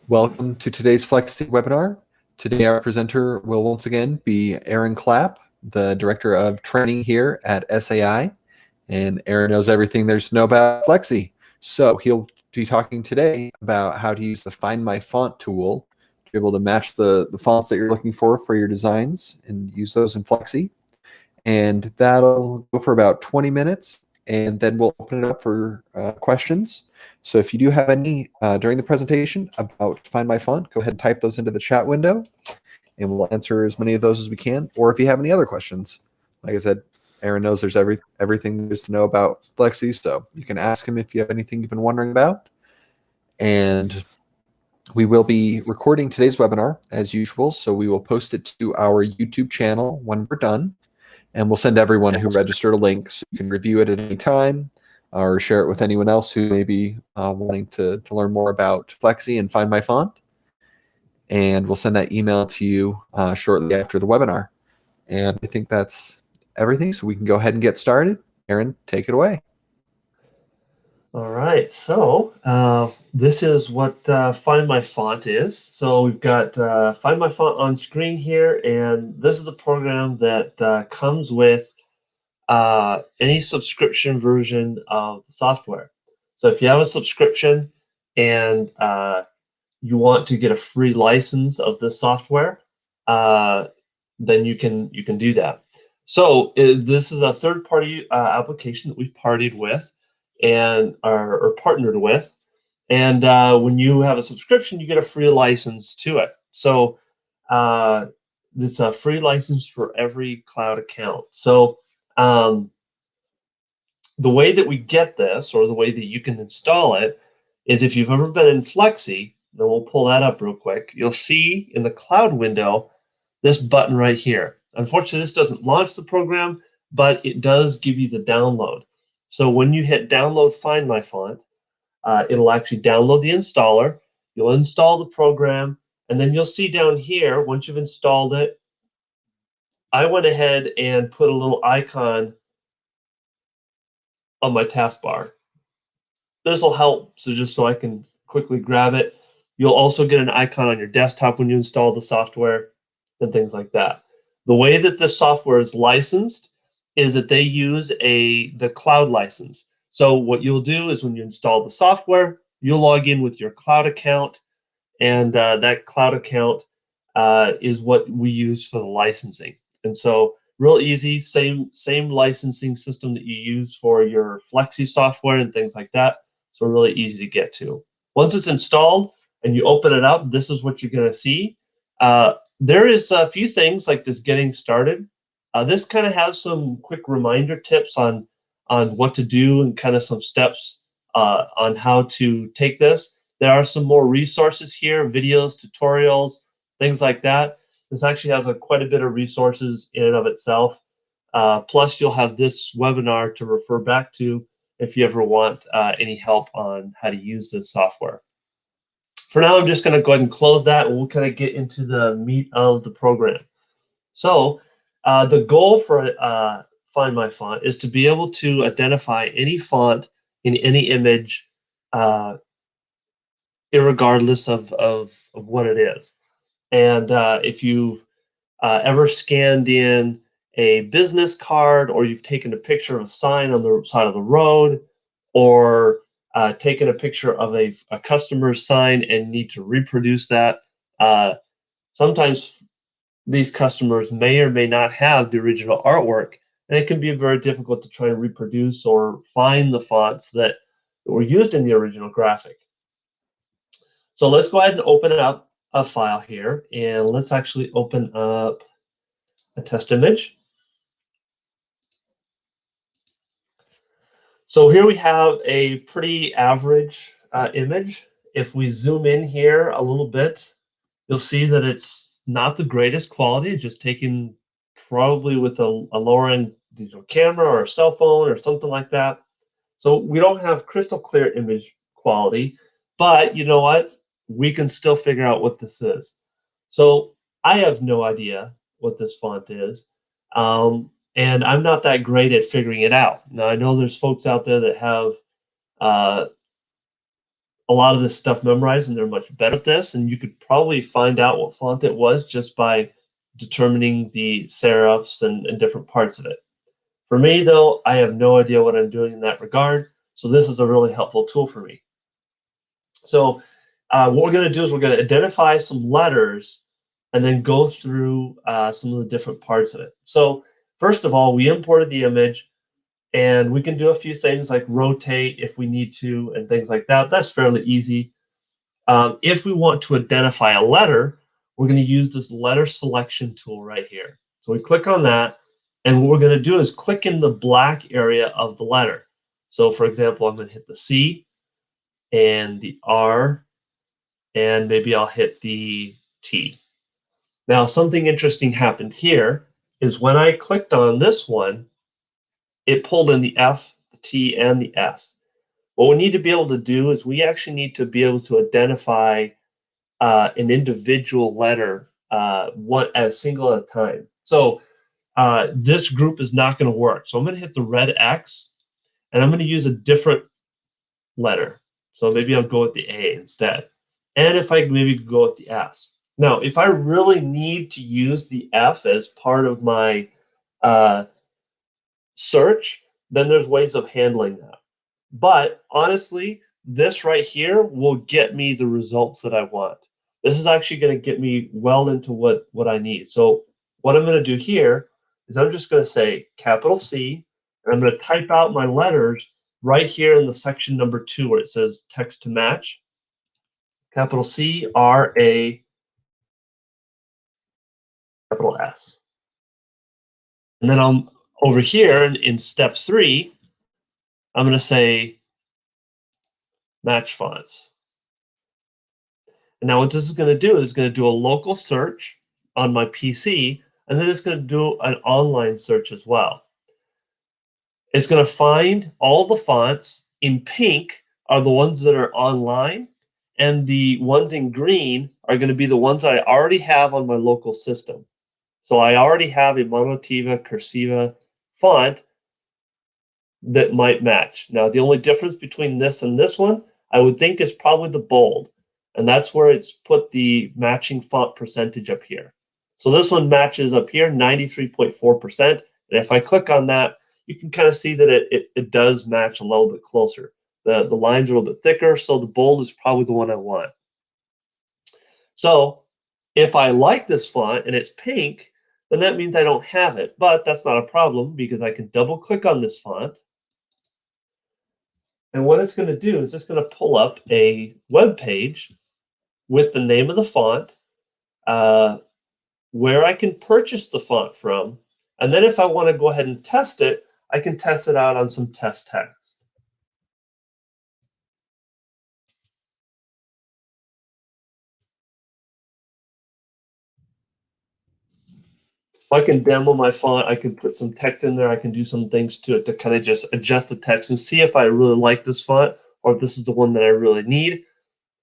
Welcome to today's Flexi webinar. Today our presenter will once again be Aaron Clapp, the Director of Training here at SAI. And Aaron knows everything there's to know about Flexi. So he'll be talking today about how to use the Find My Font tool to be able to match the fonts that you're looking for your designs and use those in Flexi. And that'll go for about 20 minutes, and then we'll open it up for questions. So if you do have any during the presentation about Find My Font, go ahead and type those into the chat window, and we'll answer as many of those as we can. Or if you have any other questions, like I said, Aaron knows there's everything there is to know about Flexi, so you can ask him if you have anything you've been wondering about. And we will be recording today's webinar as usual, so we will post it to our YouTube channel when we're done. And we'll send everyone who registered a link so you can review it at any time or share it with anyone else who may be wanting to learn more about Flexi and Find My Font. And we'll send that email to you shortly after the webinar. And I think that's everything, so we can go ahead and get started. Aaron, take it away. All right, so this is what Find My Font is. So we've got Find My Font on screen here, and this is the program that comes with any subscription version of the software. So if you have a subscription and you want to get a free license of this software, then you can do that. So this is a third-party application that we've partied with and are partnered with. And when you have a subscription, you get a free license to it. So it's a free license for every cloud account. So the way that we get this, or the way that you can install it, is if you've ever been in Flexi, then we'll pull that up real quick. You'll see in the cloud window this button right here. Unfortunately, this doesn't launch the program, but it does give you the download. So when you hit download Find My Font, it'll actually download the installer. You'll install the program, and then you'll see down here, once you've installed it, I went ahead and put a little icon on my taskbar. This will help, so just so I can quickly grab it. You'll also get an icon on your desktop when you install the software and things like that. The way that this software is licensed is that they use the cloud license. So what you'll do is when you install the software, you'll log in with your cloud account, and that cloud account is what we use for the licensing. And so real easy, same licensing system that you use for your Flexi software and things like that. So really easy to get to. Once it's installed and you open it up, this is what you're going to see. There is a few things like this getting started. This kind of has some quick reminder tips on what to do and kind of some steps on how to take this. There are some more resources here, videos, tutorials, things like that. This actually has quite a bit of resources in and of itself. Plus, you'll have this webinar to refer back to if you ever want any help on how to use this software. For now, I'm just going to go ahead and close that, and we'll kind of get into the meat of the program. So the goal for Find My Font is to be able to identify any font in any image, irregardless of what it is. And if you've ever scanned in a business card, or you've taken a picture of a sign on the side of the road, or taken a picture of a customer's sign and need to reproduce that, sometimes these customers may or may not have the original artwork, and it can be very difficult to try and reproduce or find the fonts that were used in the original graphic. So let's go ahead and open up a file here, and let's actually open up a test image. So here we have a pretty average image. If we zoom in here a little bit, you'll see that it's not the greatest quality, just taken probably with a lower end digital camera or a cell phone or something like that. So we don't have crystal clear image quality, but you know what? We can still figure out what this is. So I have no idea what this font is. And I'm not that great at figuring it out. Now, I know there's folks out there that have a lot of this stuff memorized, and they're much better at this. And you could probably find out what font it was just by determining the serifs and different parts of it. For me, though, I have no idea what I'm doing in that regard. So this is a really helpful tool for me. So what we're going to do is we're going to identify some letters and then go through some of the different parts of it. So first of all, we imported the image, and we can do a few things like rotate if we need to and things like that. That's fairly easy. If we want to identify a letter, we're going to use this letter selection tool right here. So we click on that, and what we're going to do is click in the black area of the letter. So for example, I'm going to hit the C and the R, and maybe I'll hit the T. Now, something interesting happened here is when I clicked on this one, it pulled in the F, the T, and the S. What we need to be able to do is we actually need to be able to identify an individual letter one at a single at a time. So this group is not going to work. So I'm going to hit the red X, and I'm going to use a different letter. So maybe I'll go with the A instead. And if I maybe go with the S. Now, if I really need to use the F as part of my search, then there's ways of handling that. But honestly, this right here will get me the results that I want. This is actually going to get me well into what I need. So what I'm going to do here is I'm just going to say capital C, and I'm going to type out my letters right here in the section number 2 where it says text to match. Capital C, R, A, capital S. And then I'm over here in step 3, I'm going to say match fonts. And now what this is going to do is going to do a local search on my PC, and then it's going to do an online search as well. It's going to find all the fonts in pink are the ones that are online, and the ones in green are going to be the ones that I already have on my local system. So I already have a Monotiva Cursiva font that might match. Now, the only difference between this and this one, I would think, is probably the bold. And that's where it's put the matching font percentage up here. So this one matches up here, 93.4%. And if I click on that, you can kind of see that it does match a little bit closer. The lines are a little bit thicker, so the bold is probably the one I want. So if I like this font and it's pink, then that means I don't have it. But that's not a problem because I can double click on this font. And what it's going to do is it's going to pull up a web page with the name of the font, where I can purchase the font from. And then if I want to go ahead and test it, I can test it out on some test text. If I can demo my font, I can put some text in there. I can do some things to it to kind of just adjust the text and see if I really like this font or if this is the one that I really need.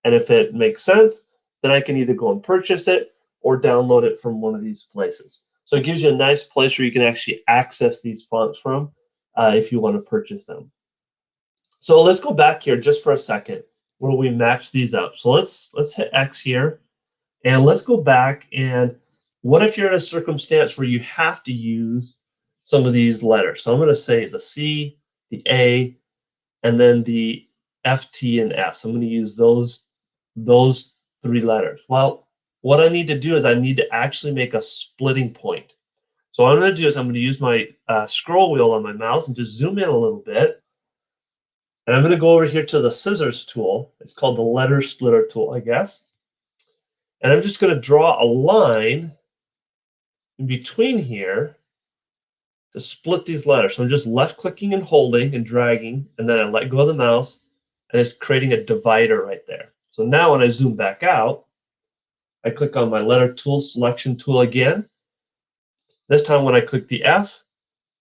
And if it makes sense, then I can either go and purchase it or download it from one of these places. So it gives you a nice place where you can actually access these fonts from if you want to purchase them. So let's go back here just for a second where we match these up. So let's hit X here, and let's go back. And what if you're in a circumstance where you have to use some of these letters? So I'm going to say the C, the A, and then the F, T, and S. I'm going to use those 3 letters. Well, what I need to do is I need to actually make a splitting point. So what I'm going to do is I'm going to use my scroll wheel on my mouse and just zoom in a little bit. And I'm going to go over here to the scissors tool. It's called the letter splitter tool, I guess. And I'm just going to draw a line in between here to split these letters. So I'm just left clicking and holding and dragging, and then I let go of the mouse, and it's creating a divider right there. So now when I zoom back out, I click on my letter tool selection tool again. This time when I click the F,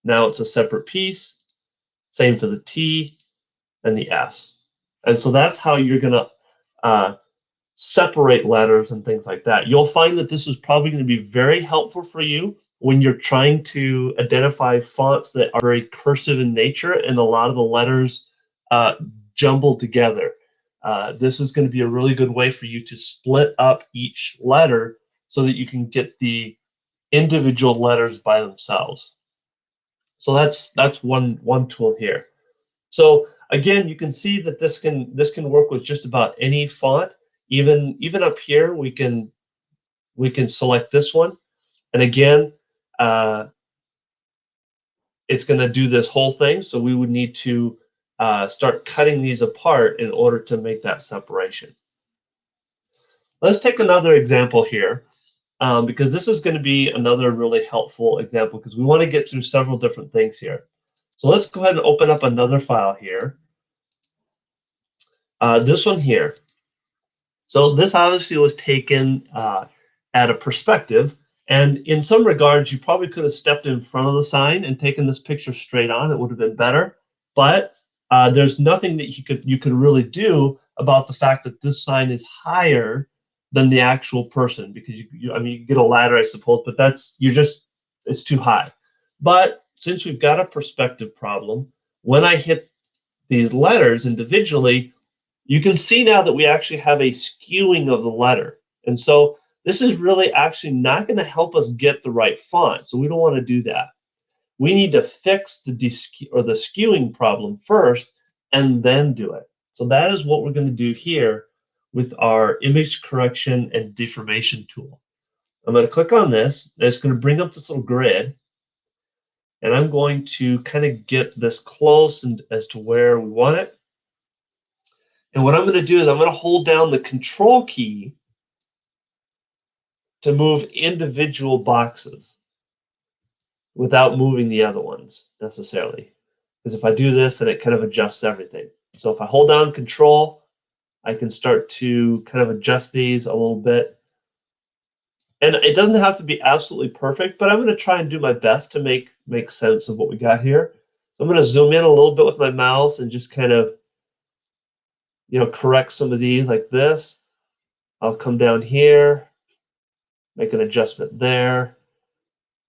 now it's a separate piece. Same for the T and the S. And so that's how you're going to separate letters and things like that. You'll find that this is probably going to be very helpful for you when you're trying to identify fonts that are very cursive in nature and a lot of the letters jumbled together. this is going to be a really good way for you to split up each letter so that you can get the individual letters by themselves. So that's one tool here. So again, you can see that this can work with just about any font. Even up here, we can select this one, and again, it's going to do this whole thing. So we would need to start cutting these apart in order to make that separation. Let's take another example here, because this is going to be another really helpful example because we want to get through several different things here. So let's go ahead and open up another file here. This one here. So this obviously was taken at a perspective, and in some regards, you probably could have stepped in front of the sign and taken this picture straight on. It would have been better, but there's nothing that you could really do about the fact that this sign is higher than the actual person, because I mean, you can get a ladder, I suppose, but it's too high. But since we've got a perspective problem, when I hit these letters individually, you can see now that we actually have a skewing of the letter. And so this is really actually not going to help us get the right font. So we don't want to do that. We need to fix the skewing problem first and then do it. So that is what we're going to do here with our image correction and deformation tool. I'm going to click on this, and it's going to bring up this little grid. And I'm going to kind of get this close as to where we want it. And what I'm going to do is I'm going to hold down the Control key to move individual boxes without moving the other ones necessarily. Because if I do this, then it kind of adjusts everything. So if I hold down Control, I can start to kind of adjust these a little bit. And it doesn't have to be absolutely perfect, but I'm going to try and do my best to make sense of what we got here. So I'm going to zoom in a little bit with my mouse and just kind of correct some of these like this. I'll come down here, make an adjustment there,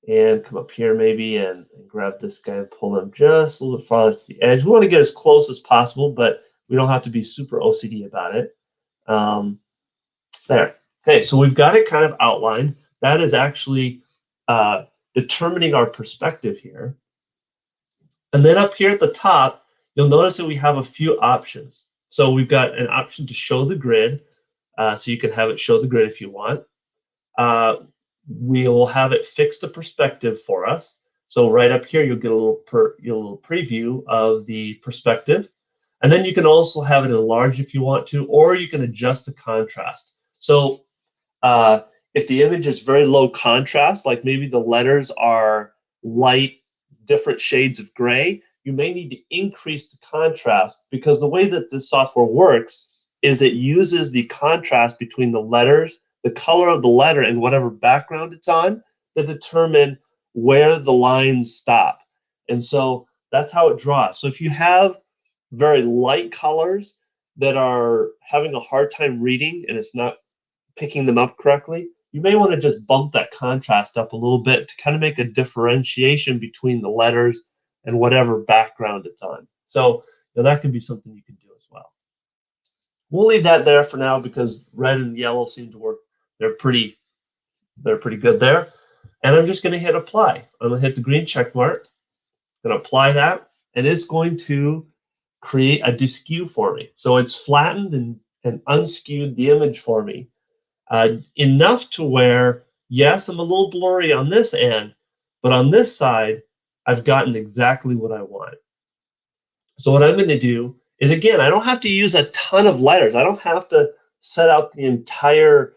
and come up here maybe and grab this guy and pull him just a little bit farther to the edge. We want to get as close as possible, but we don't have to be super OCD about it. There. Okay, so we've got it kind of outlined. That is actually determining our perspective here. And then up here at the top, you'll notice that we have a few options. So we've got an option to show the grid. So you can have it show the grid if you want. We'll have it fix the perspective for us. So right up here, you'll get a little preview of the perspective. And then you can also have it enlarge if you want to, or you can adjust the contrast. So if the image is very low contrast, like maybe the letters are light, different shades of gray, you may need to increase the contrast, because the way that this software works is it uses the contrast between the letters, the color of the letter, and whatever background it's on to determine where the lines stop. And so that's how it draws. So if you have very light colors that are having a hard time reading and it's not picking them up correctly, you may want to just bump that contrast up a little bit to kind of make a differentiation between the letters and whatever background it's on. So that could be something you can do as well. We'll leave that there for now because red and yellow seem to work. They're pretty good there. And I'm just going to hit apply. I'm going to hit the green check mark. I'm going to apply that, and it's going to create a deskew for me. So it's flattened and unskewed the image for me. Enough to where, yes, I'm a little blurry on this end, but on this side, I've gotten exactly what I want. So what I'm going to do is, again, I don't have to use a ton of letters. I don't have to set out the entire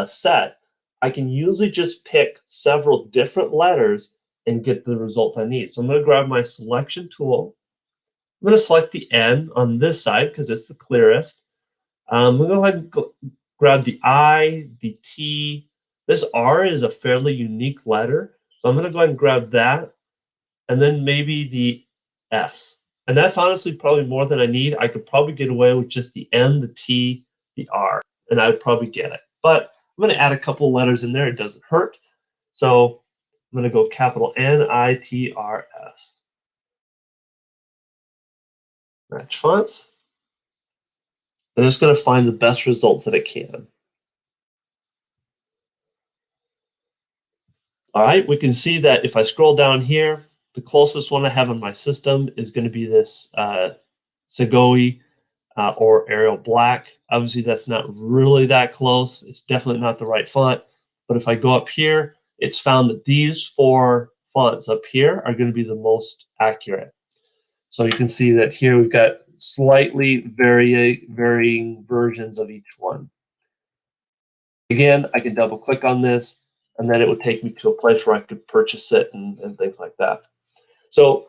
set. I can usually just pick several different letters and get the results I need. So I'm going to grab my selection tool. I'm going to select the N on this side because it's the clearest. I'm going to go ahead and grab the I, the T. This R is a fairly unique letter. So I'm going to go ahead and grab that. And then maybe the S. And that's honestly probably more than I need. I could probably get away with just the N, the T, the R, and I would probably get it. But I'm going to add a couple letters in there. It doesn't hurt. So I'm going to go capital N-I-T-R-S. Match fonts. and it's going to find the best results that it can. All right, we can see that if I scroll down here, the closest one I have in my system is going to be this Segoe or Arial Black. Obviously, that's not really that close. It's definitely not the right font. But if I go up here, it's found that these 4 fonts up here are going to be the most accurate. So you can see that here we've got slightly varying versions of each one. Again, I can double click on this, and then it would take me to a place where I could purchase it and things like that. So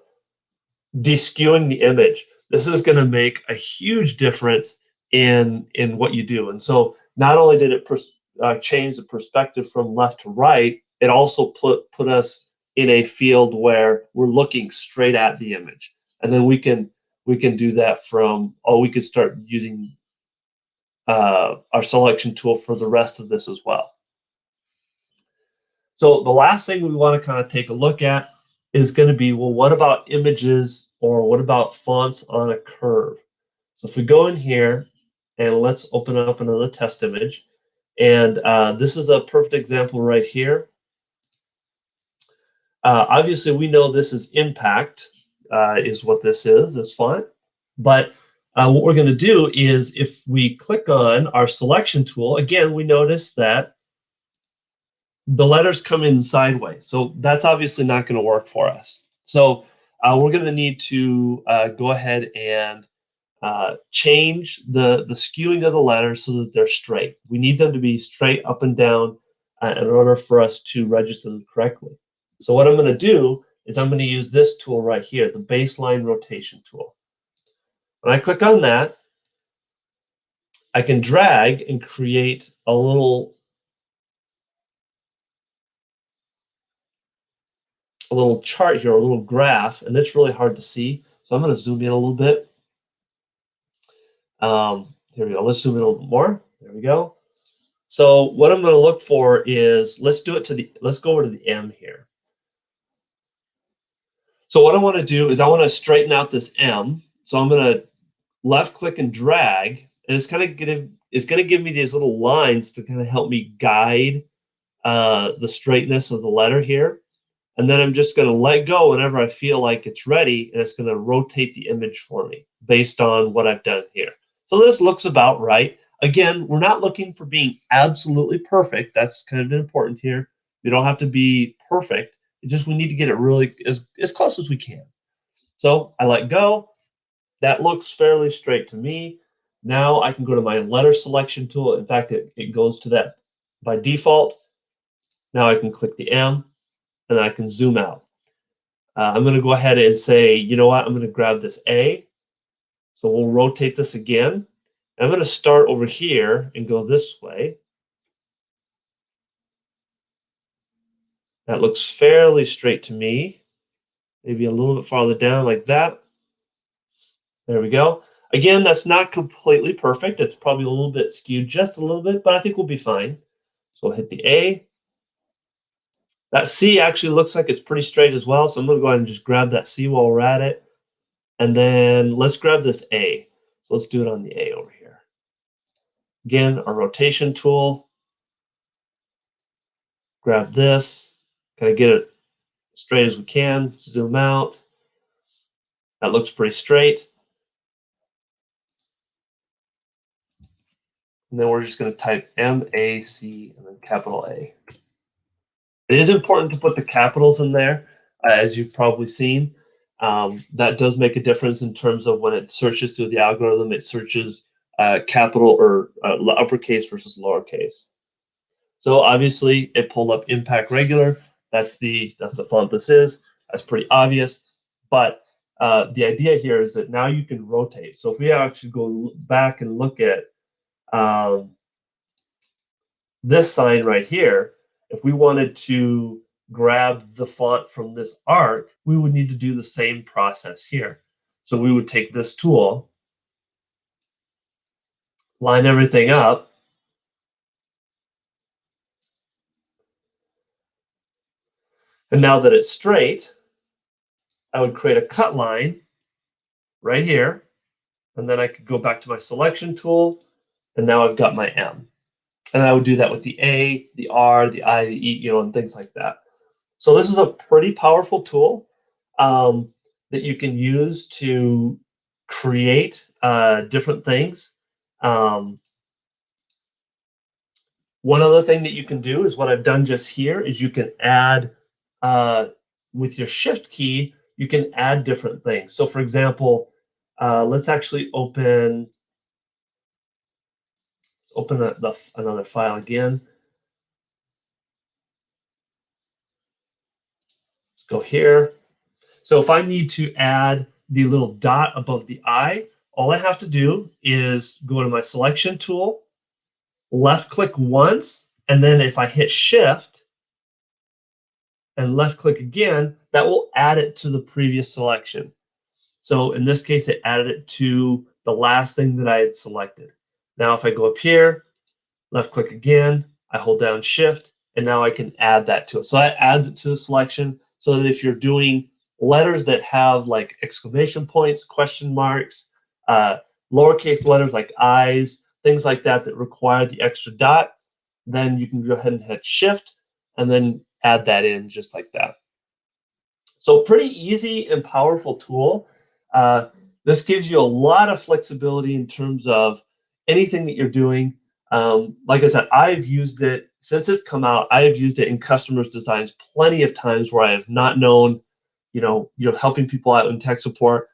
deskewing the image, this is going to make a huge difference in what you do. And so not only did it change the perspective from left to right, it also put us in a field where we're looking straight at the image. And then we can do that from, we could start using our selection tool for the rest of this as well. So the last thing we want to kind of take a look at is going to be, well, what about images, or what about fonts on a curve? So if we go in here and let's open up another test image, and this is a perfect example right here. Obviously, we know this is impact, is what this font. But what we're going to do is, if we click on our selection tool, again, we notice that the letters come in sideways. So that's obviously not going to work for us. So we're going to need to go ahead and change the skewing of the letters so that they're straight. We need them to be straight up and down in order for us to register them correctly. So what I'm going to do is I'm going to use this tool right here, the baseline rotation tool. When I click on that, I can drag and create a little chart here, a little graph, and it's really hard to see. So I'm going to zoom in a little bit. Here we go. Let's zoom in a little bit more. There we go. So what I'm going to look for is, let's go over to the M here. So what I want to do is I want to straighten out this M. So I'm going to left click and drag, and it's going to give me these little lines to kind of help me guide the straightness of the letter here. And then I'm just going to let go whenever I feel like it's ready, and it's going to rotate the image for me based on what I've done here. So this looks about right. Again, we're not looking for being absolutely perfect. That's kind of important here. We don't have to be perfect. It's just we need to get it really as close as we can. So I let go. That looks fairly straight to me. Now I can go to my letter selection tool. In fact, it goes to that by default. Now I can click the M, and I can zoom out. I'm going to go ahead and say, you know what, I'm going to grab this A. So we'll rotate this again. I'm going to start over here and go this way. That looks fairly straight to me. Maybe a little bit farther down like that. There we go. Again, that's not completely perfect. It's probably a little bit skewed just a little bit, but I think we'll be fine. So I'll hit the A. That C actually looks like it's pretty straight as well. So I'm going to go ahead and just grab that C while we're at it. And then let's grab this A. So let's do it on the A over here. Again, our rotation tool. Grab this, kind of get it straight as we can. Zoom out. That looks pretty straight. And then we're just going to type M-A-C and then capital A. It is important to put the capitals in there, as you've probably seen. That does make a difference in terms of when it searches through the algorithm. It searches capital or uppercase versus lowercase. So obviously it pulled up Impact Regular. That's the font this is. That's pretty obvious. But the idea here is that now you can rotate. So if we actually go back and look at this sign right here, if we wanted to grab the font from this arc, we would need to do the same process here. So we would take this tool, line everything up, and now that it's straight, I would create a cut line right here, and then I could go back to my selection tool, and now I've got my M. And I would do that with the A, the R, the I, the E, and things like that. So this is a pretty powerful tool that you can use to create different things. One other thing that you can do is what I've done just here is you can add, with your shift key, you can add different things. So for example, let's actually open another file again. Let's go here. So if I need to add the little dot above the I, all I have to do is go to my selection tool, left click once, and then if I hit shift and left click again, that will add it to the previous selection. So in this case, it added it to the last thing that I had selected. Now if I go up here, left click again, I hold down shift, and now I can add that to it. So that adds it to the selection so that if you're doing letters that have like exclamation points, question marks, lowercase letters like I's, things like that that require the extra dot, then you can go ahead and hit shift and then add that in just like that. So pretty easy and powerful tool. This gives you a lot of flexibility in terms of anything that you're doing. Like I said, I've used it since it's come out. I have used it in customers' designs plenty of times where I have not known, helping people out in tech support,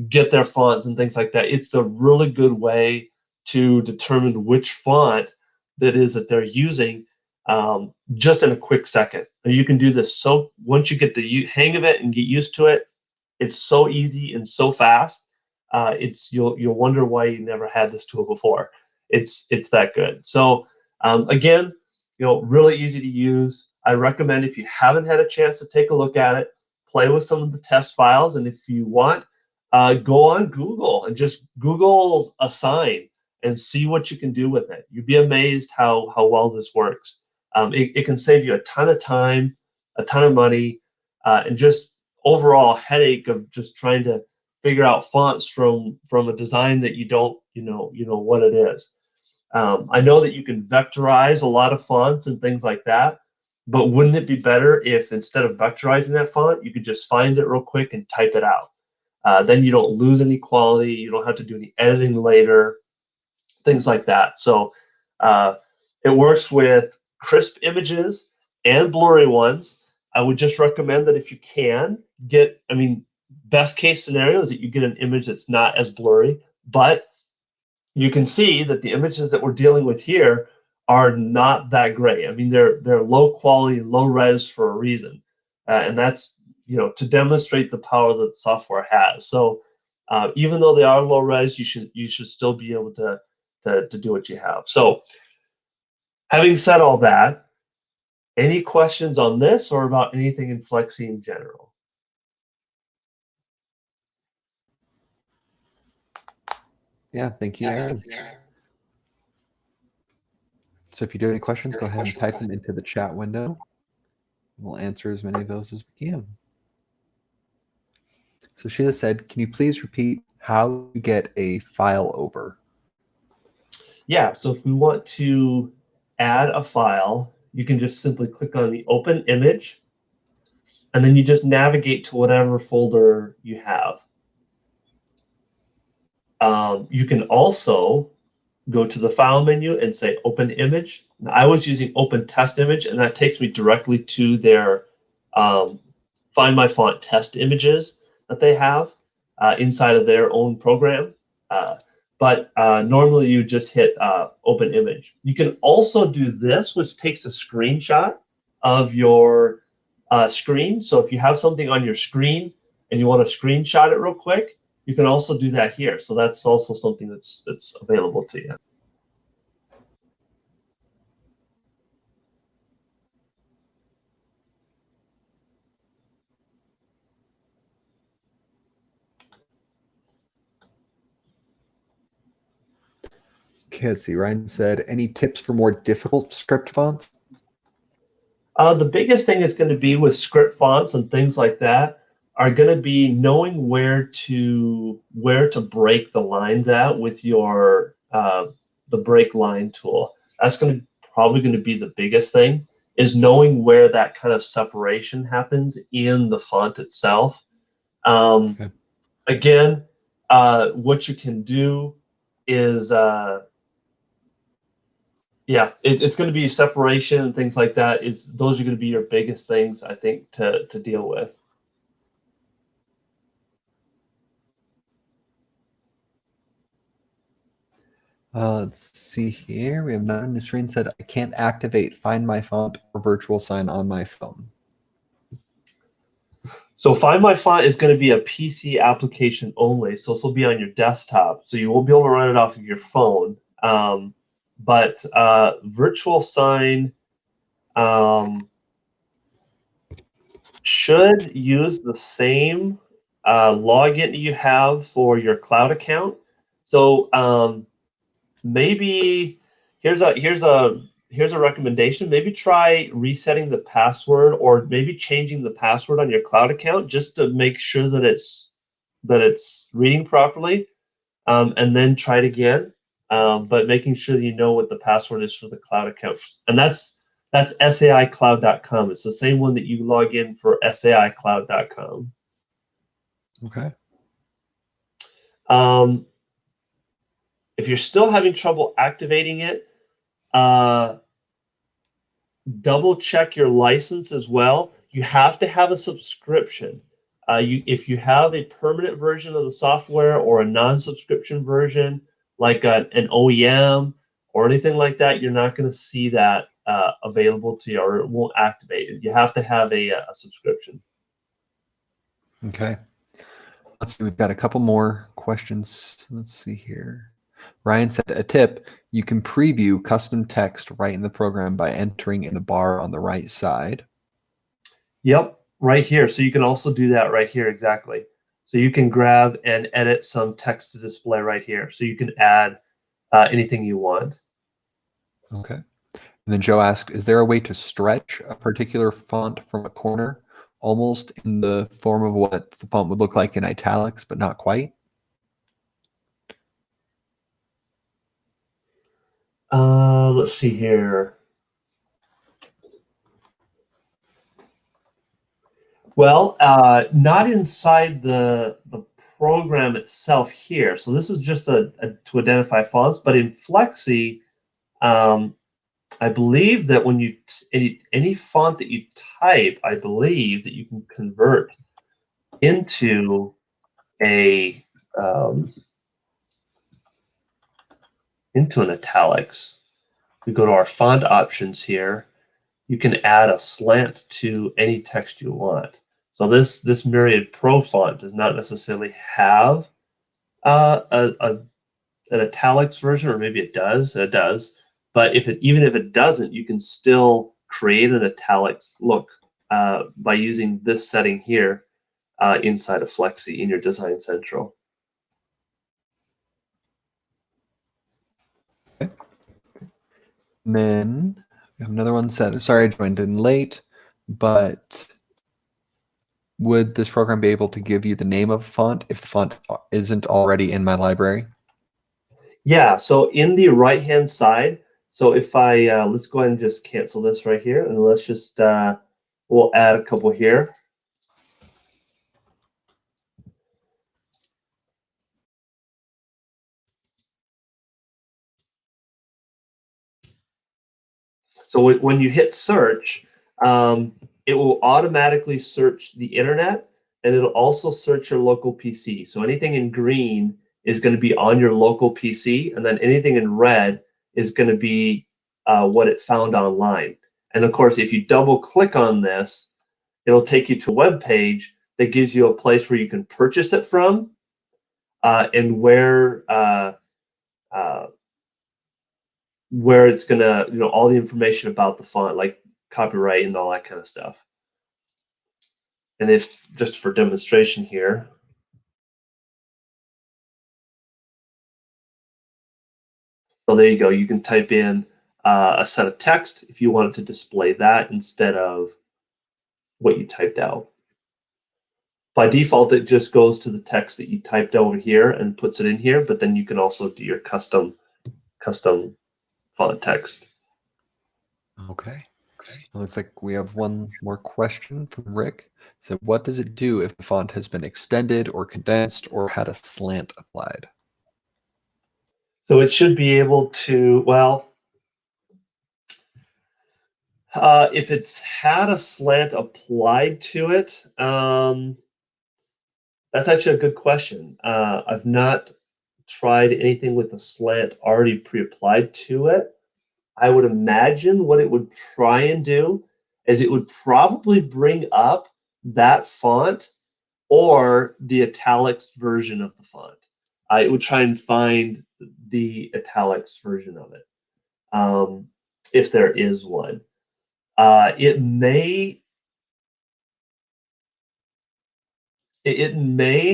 get their fonts and things like that. It's a really good way to determine which font that is that they're using just in a quick second. And you can do this so once you get the hang of it and get used to it, it's so easy and so fast. You'll wonder why you never had this tool before. It's that good. So again, really easy to use. I recommend if you haven't had a chance to take a look at it, play with some of the test files, and if you want, go on Google and just Google assign and see what you can do with it. You'd be amazed how well this works. It can save you a ton of time, a ton of money, and just overall headache of just trying to figure out fonts from a design that you don't know what it is. I know that you can vectorize a lot of fonts and things like that, but wouldn't it be better if instead of vectorizing that font, you could just find it real quick and type it out? Then you don't lose any quality. You don't have to do any editing later, things like that. So it works with crisp images and blurry ones. I would just recommend that if you can best case scenario is that you get an image that's not as blurry, but you can see that the images that we're dealing with here are not that great. They're low quality, low res for a reason, and that's to demonstrate the power that the software has. So even though they are low res, you should still be able to do what you have. So having said all that, any questions on this or about anything in Flexi in general? Yeah, thank you, Aaron. So if you do have any questions, go ahead and type them into the chat window. We'll answer as many of those as we can. So Sheila said, can you please repeat how you get a file over? Yeah, so if we want to add a file, you can just simply click on the open image, and then you just navigate to whatever folder you have. You can also go to the file menu and say open image. Now, I was using open test image, and that takes me directly to their Find My Font test images that they have inside of their own program. But normally you just hit open image. You can also do this, which takes a screenshot of your screen. So if you have something on your screen and you want to screenshot it real quick, you can also do that here. So that's also something that's available to you. Okay, let's see. Ryan said, any tips for more difficult script fonts? The biggest thing is going to be with script fonts and things like that. are going to be knowing where to break the lines at with your the break line tool. That's probably going to be the biggest thing, is knowing where that kind of separation happens in the font itself. Okay. Again, what you can do is yeah, it's going to be separation and things like that. Those are going to be your biggest things, I think, to deal with. Let's see here. We have none. Nisreen said, I can't activate Find My Font or Virtual Sign on my phone. So Find My Font is going to be a PC application only. So this will be on your desktop. So you won't be able to run it off of your phone. But Virtual Sign should use the same login you have for your cloud account. So maybe here's a recommendation. Maybe try resetting the password, or maybe changing the password on your cloud account, just to make sure that it's reading properly, and then try it again. But making sure that you know what the password is for the cloud account, and that's saicloud.com. It's the same one that you log in for saicloud.com. Okay. If you're still having trouble activating it, double check your license as well. You have to have a subscription. If you have a permanent version of the software or a non-subscription version, like an OEM or anything like that, you're not going to see that available to you, or it won't activate. You have to have a subscription. Okay. Let's see. We've got a couple more questions. Let's see here. Ryan said, a tip, you can preview custom text right in the program by entering in the bar on the right side. Yep, right here. So you can also do that right here, exactly. So you can grab and edit some text to display right here. So you can add anything you want. Okay. And then Joe asked, is there a way to stretch a particular font from a corner, almost in the form of what the font would look like in italics, but not quite? Let's see here. Well, not inside the program itself here. So this is just to identify fonts. But in Flexi, I believe that when you any font that you type, I believe that you can convert into a into an italics. We go to our font options here. You can add a slant to any text you want. So this Myriad Pro font does not necessarily have an italics version, or maybe it does. It does, but even if it doesn't, you can still create an italics look by using this setting here inside of Flexi in your Design Central. Okay. And then we have another one said, sorry I joined in late, but would this program be able to give you the name of a font if the font isn't already in my library? Yeah, so in the right-hand side, so if I, let's go ahead and just cancel this right here, and let's just, we'll add a couple here. So when you hit search, it will automatically search the internet, and it'll also search your local PC. So anything in green is going to be on your local PC, and then anything in red is going to be what it found online. And of course, if you double click on this, it'll take you to a web page that gives you a place where you can purchase it from, and where it's gonna, all the information about the font, like copyright and all that kind of stuff. And if, just for demonstration here, so there you go. You can type in a set of text if you wanted to display that instead of what you typed out. By default, it just goes to the text that you typed over here and puts it in here, but then you can also do your custom font text. Okay. It looks like we have one more question from Rick. So what does it do if the font has been extended or condensed or had a slant applied? So it should be able to, well, if it's had a slant applied to it, that's actually a good question. I've not tried anything with a slant already pre-applied to it. I would imagine what it would try and do is it would probably bring up that font or the italics version of the font. It would try and find the italics version of it, if there is one. It may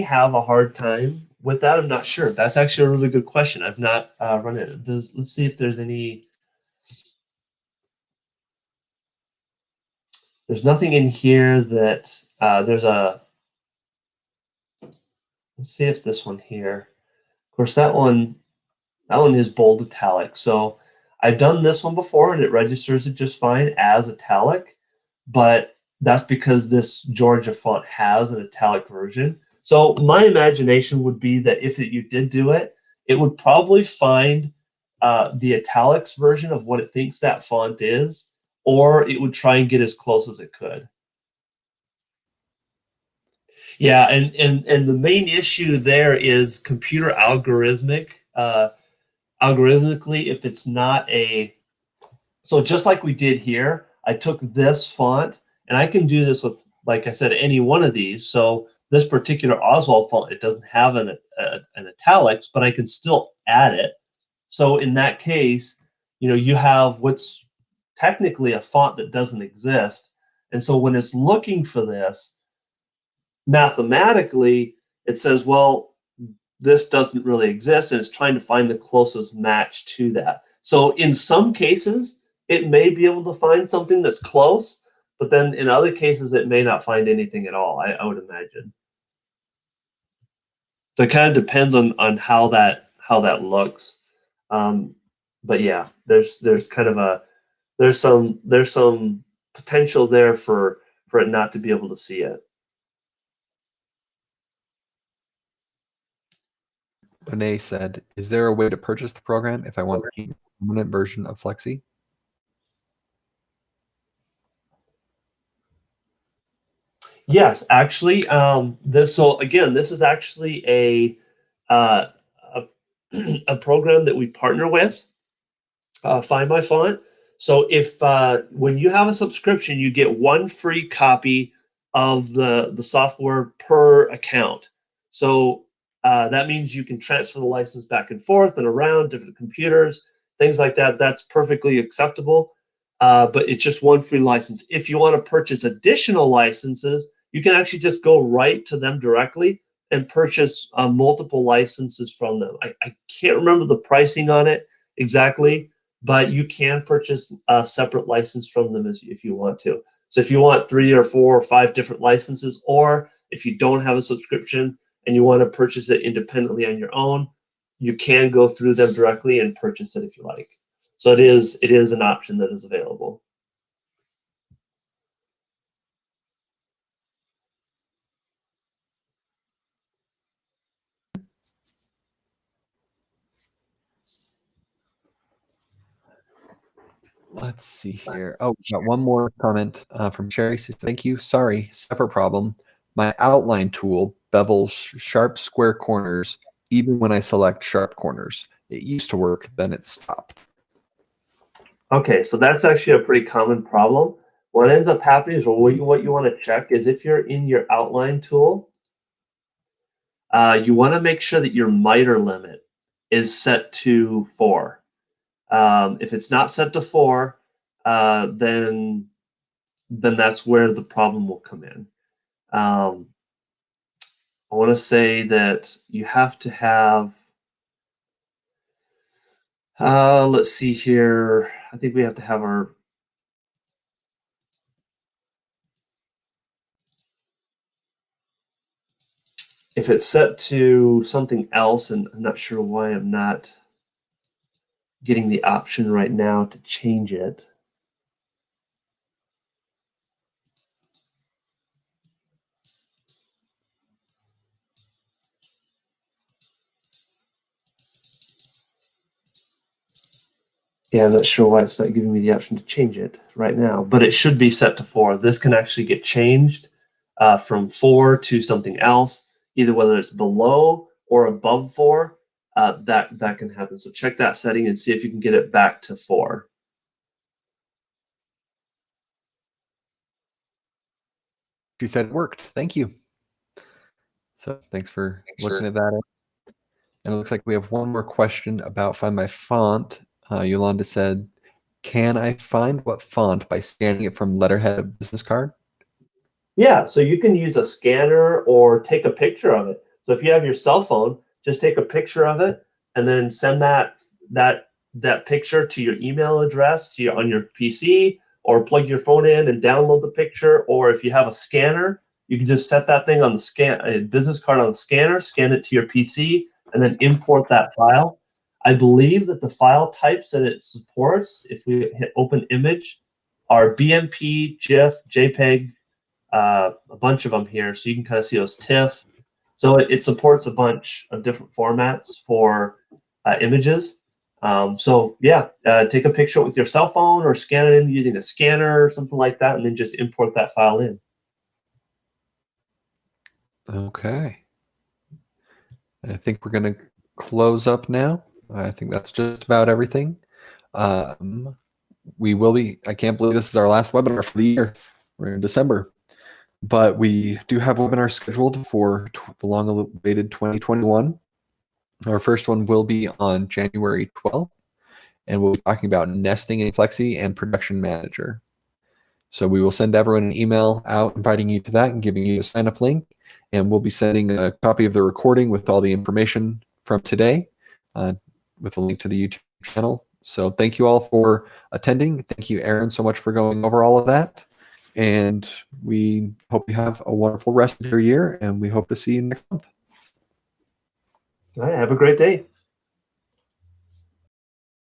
have a hard time with that. I'm not sure. That's actually a really good question. I've not run it. Let's see if there's any. There's nothing in here that there's a. Let's see if this one here. Of course, that one is bold italic. So I've done this one before, and it registers it just fine as italic, but that's because this Georgia font has an italic version. So my imagination would be that if you did do it, it would probably find the italics version of what it thinks that font is, or it would try and get as close as it could. Yeah, and the main issue there is computer algorithmically, if it's not a, so just like we did here, I took this font, and I can do this with, like I said, any one of these. So this particular Oswald font, it doesn't have an italics, but I can still add it. So in that case, you have what's technically a font that doesn't exist. And so when it's looking for this, mathematically, it says, well, this doesn't really exist, and it's trying to find the closest match to that. So in some cases, it may be able to find something that's close, but then in other cases, it may not find anything at all, I would imagine. So it kind of depends on how that looks. But yeah, there's kind of there's some potential there for it not to be able to see it. Renee said, is there a way to purchase the program if I want to keep a permanent version of Flexi? Yes, actually, this is actually uh, a a program that we partner with, Find My Font. So if when you have a subscription, you get one free copy of the software per account. So that means you can transfer the license back and forth and around different computers, things like that. That's perfectly acceptable. But it's just one free license. If you want to purchase additional licenses, you can actually just go right to them directly and purchase multiple licenses from them. I can't remember the pricing on it exactly, but you can purchase a separate license from them if you want to. So if you want 3 or 4 or 5 different licenses, or if you don't have a subscription and you want to purchase it independently on your own, you can go through them directly and purchase it if you like. So it is an option that is available. Let's see here. Oh, we got one more comment from Sherry. She said, thank you. Sorry, separate problem. My outline tool bevels sharp square corners even when I select sharp corners. It used to work, then it stopped. Okay, so that's actually a pretty common problem. What ends up happening is, what you want to check is if you're in your outline tool, you want to make sure that your miter limit is set to 4. If it's not set to 4, then that's where the problem will come in. I want to say that you have to have, let's see here. I think we have to have our, if it's set to something else, and I'm not sure why I'm not getting the option right now to change it. Yeah, I'm not sure why it's not giving me the option to change it right now, but it should be set to 4. This can actually get changed from 4 to something else, either whether it's below or above 4. That can happen. So check that setting and see if you can get it back to 4. She said it worked. Thank you. So thanks for looking at that. And it looks like we have one more question about Find My Font. Yolanda said, can I find what font by scanning it from letterhead of business card? Yeah, so you can use a scanner or take a picture of it. So if you have your cell phone, just take a picture of it and then send that picture to your email address on your PC, or plug your phone in and download the picture. Or if you have a scanner, you can just set that thing on the a business card on the scanner, scan it to your PC, and then import that file. I believe that the file types that it supports, if we hit open image, are BMP, GIF, JPEG, a bunch of them here, so you can kind of see those TIFF. So it supports a bunch of different formats for images. So yeah, take a picture with your cell phone or scan it in using a scanner or something like that, and then just import that file in. Okay. I think we're going to close up now. I think that's just about everything. We will be, I can't believe this is our last webinar for the year. We're in December. But we do have webinars scheduled for the long-awaited 2021. Our first one will be on January 12th, and we'll be talking about nesting in Flexi and Production Manager. So we will send everyone an email out inviting you to that and giving you a sign-up link, and we'll be sending a copy of the recording with all the information from today with a link to the YouTube channel. So thank you all for attending. Thank you, Aaron, so much for going over all of that. And we hope you have a wonderful rest of your year, and we hope to see you next month. All right, have a great day.